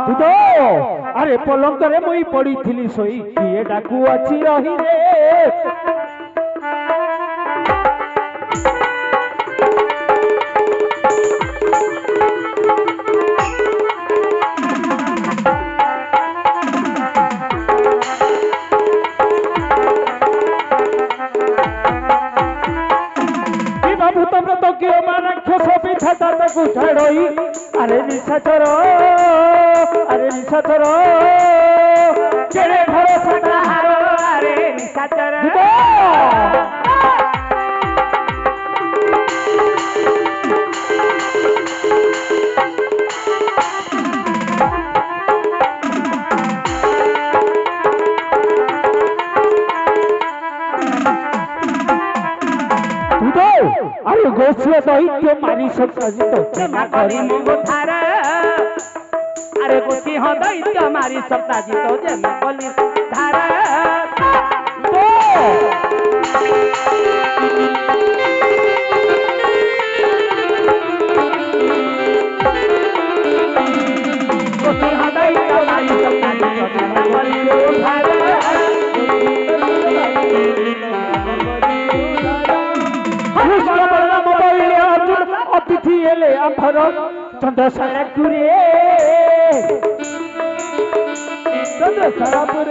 तू तो अरे पलंग रे मुई पड़ी थिली सोई किए डाकू अच्छी रही रे तो क्यों माना खेसो पीछा ताता को छड़ोई अरे निशाचर केड़े भरोसा हारो अरे निशाचर अरे गोछिया दैत्य मारी सकता जी तो क्षमा करी मो थारा अरे गोछी हो दैत्य मारी सकता जी तो क्षमा करी थारा तो गोछी हो दैत्य मारी सकता जी तो क्षमा करी मो थारा अतिथि एले अफर चंद्रशेखर चंद्रशेखर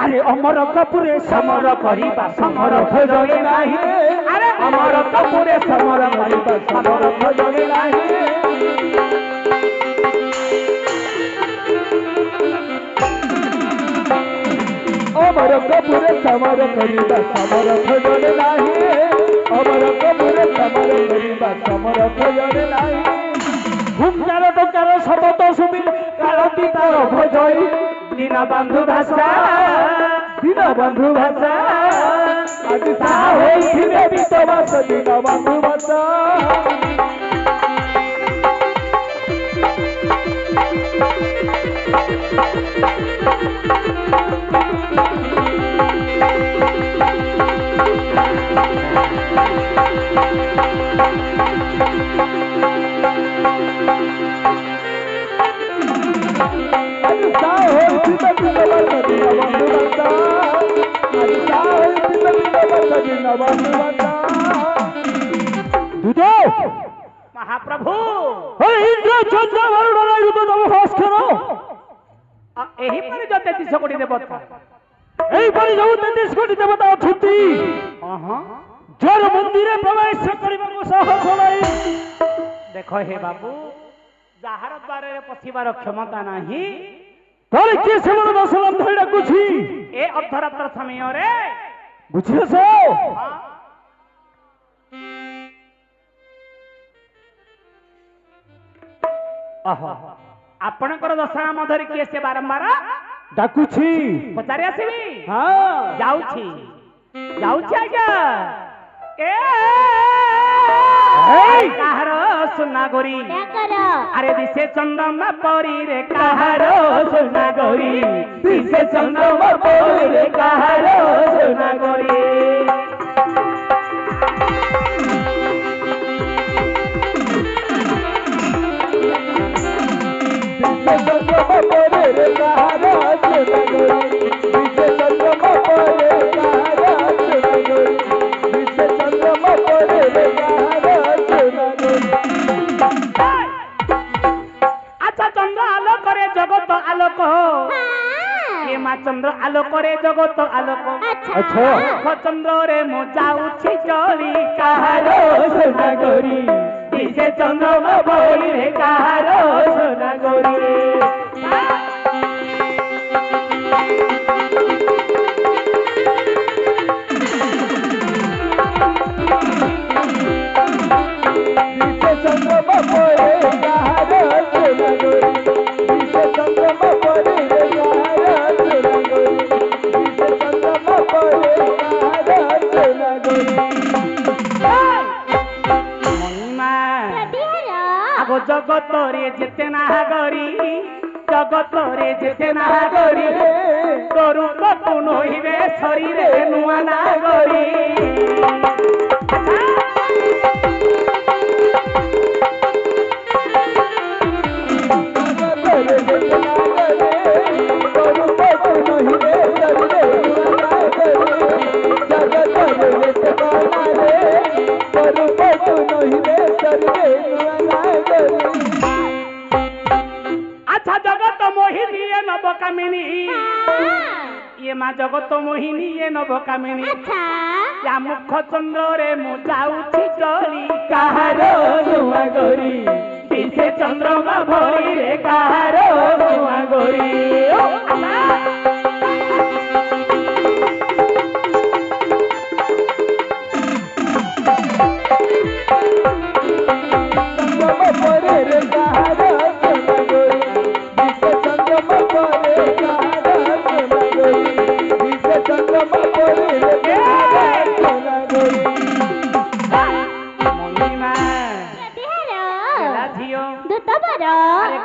अरे अमर कपूरे समर करिबा समर खोजले नाही अरे अमर कपूरे समर करिबा समर खोजले नाही अमर कपूरे समर करिबा समर खोजले नाही अमर कपूरे समर करिबा समर खोजले नाही घुमकार टकार शब्द सुबिल कालती तार भजई दीनबंधु भाषा आज साहोइथिबे बितवास दीनबंधु भाषा महाप्रभु इंद्र चंद्र वरुण ऋतु तम भास्कर एही पर जो 33 कोटी देवता एही पर जो 33 कोटी देवता अछुती जर मंदिर प्रवेश करिबाको साहस नाही देखो हे बाबू जाहार द्वारे पसिबार क्षमता नाही तोर के सेवन दशरथ धैडा कुछि ए अधरात्र समय रे बुझियो सो आपणकर दशा मधरी किए से बारंबार डाकुछि पचारि आसीबी हां जाउछि आज्ञा ए काहारो सुना गोरी अरे दिसे चंद्रमा परी रे काहारो सुना गोरी दिसे चंद्रमा परी रे काहारो सुना गोरी चंद्र आलोक रे जगत आलोक अच्छा चंद्र रे मो जाउछि चली काहारो सोना गोरी दिसे चंद्रमा परी रे काहारो सोना गोरी चंद्रमा परी काहारो सोना गोरी दिसे चंद्रमा परी रे জগতরে যেতে নাগরি জগতরে যেতে নাগরি স্বরূপকু নহিবে শরীরে নুয়া নাগরি আচ্ছা জগত মোহিনী এ নবকামিনী ইয়ে মা জগত মোহিনী এ নবকামিনী ইয়া মুখ চন্দ্রে মু যাউছি চলি কাহার নুয়া গরি দিশে চন্দ্রমা ভই রে কাহার নুয়া গরি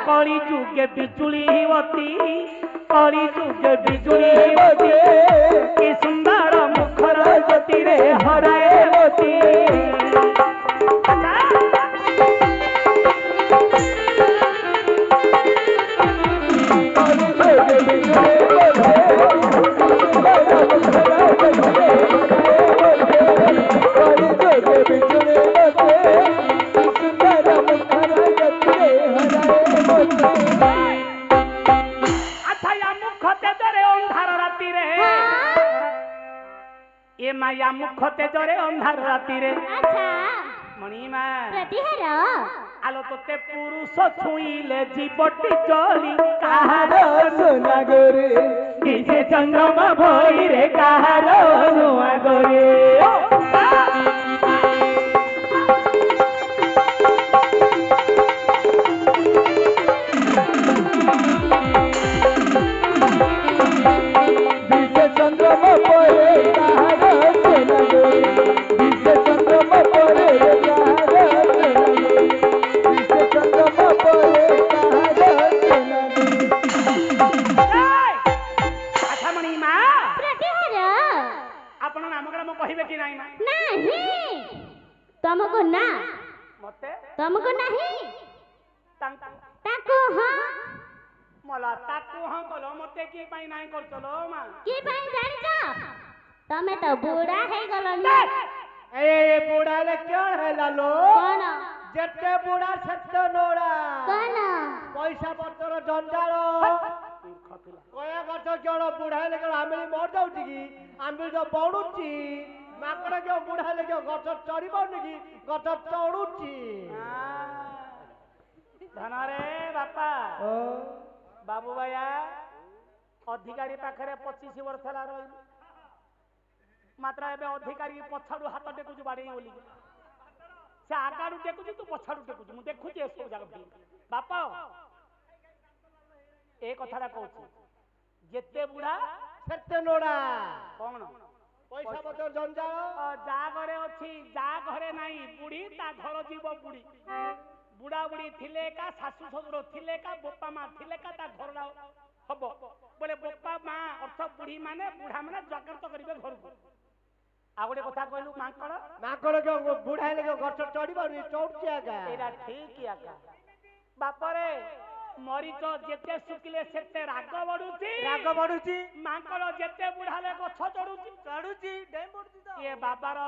কলি যুগে বিজুলি বতী কলি যুগে বিজুলি বতী কি সুন্দর মুখর জ্যোতি রে হরায় মতি মায়া মুখ তেজরে অন্ধার রাতিরে মণিমা আলো তোতে পুরুষ ছুঁইলে জীবটি চলি কাহার সোনা গরে কিসে চন্দ্রমা ভই রে কাহার নুয়া গরে तुमको ना मते तुमको नहीं ताको हां मला ताको हां बोलो मते की पाई नाही कर चलो मा की पाई जानि छ तमे तो बूढ़ा है गलन ए बूढ़ा ले क्यों है लालो कोन जेते बूढ़ा सत्य नोड़ा कोन पैसा पत्र जंजालो कोया करतो क्यों बूढ़ा ले आमिली मर जाउची की आमिल जो बढुची माकड़ क्यों बूढ़ा ले क्यों गछ चढ़ी पाउनी की गछ चढ़ुची धनरे बापा बाबू भैया अधिकारी पाखरे 25 वर्ष ला रही मात्र एबे अधिकारी पछाडू हाथ टेकुछु बाड़ी बोली से आगाडू टेकुछु तू पछाडू टेकुछु मु देखुची ए सब जगह बापा ए कथाटा कहूची जेते बुढ़ा सेते नोड़ा कोन पैसा पत्र जंजाल जा घरे अछि जा घरे नाही बुढ़ी ता घर जीव बुढ़ी बुढ़ा बुढ़ी थिले का सासु ससुर थिले का बोपा मां थिले का ता घर हबो बोले बोपा मां अर्थ बुढ़ी माने बुढ़ा माने जगत करिवे घर को आ गोटे कथा कहलु माकड़ के बुढ़ा ले गछ चढ़ीबनी चढ़ची आगा एरा ठीक आगा बापरे मरीच जेते सुकिले सेते राग बढुची माकड़ जेते बुढ़ा ले गछ चढ़ुची डेम बढुची तो ये बाबार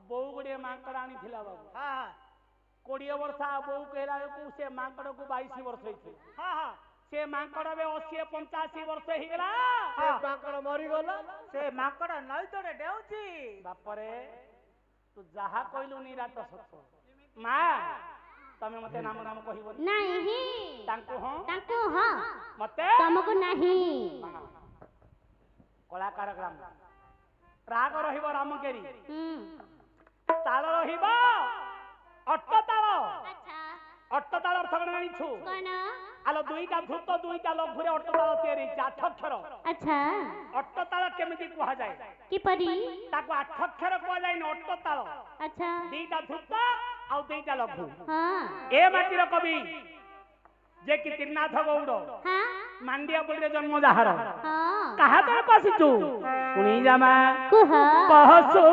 बौ गुडे माकड़ आनी थिला बाबू हां 20 वर्ष बौ कहला को से माकड़ को 22 वर्ष होई हां से माकड़ बे 80 85 वर्ष ही गला से माकड़ मरी गला से माकड़ नई तोरे डेउची बापरे तू जहा कहलु निराट सत्य मां तमे मते नाम नाम कहिबो नहीं तांको हां मते तुमको नहीं कलाकार ग्राम राग रहिबो रामकेरी ताल रहिबो अट्ट ताल अच्छा अट्ट ताल अर्थ कण जानि छु कोन आलो दुईटा धूत दुईटा लघुरे अट्ट ताल तेरी आठक्षर अच्छा अट्ट ताल केमिति कुहा जाय की परी ताको आठक्षर कुहा जाय न अट्ट ताल अच्छा दुईटा धूत ଆଉ ଦୁଇଟା ଲଘୁ ହଁ ଏ ମାଟିର କବି ଯେ କି ତ୍ରିନାଥ ଗୌଡ଼ ହଁ ମାଣ୍ଡିଆ ପଡ଼ିରେ ଜନ୍ମ ଯାହାର ହଁ କାହା ତରକୁ ଆସିଛୁ ଶୁଣି ଯାମା କୁହ କହସୁ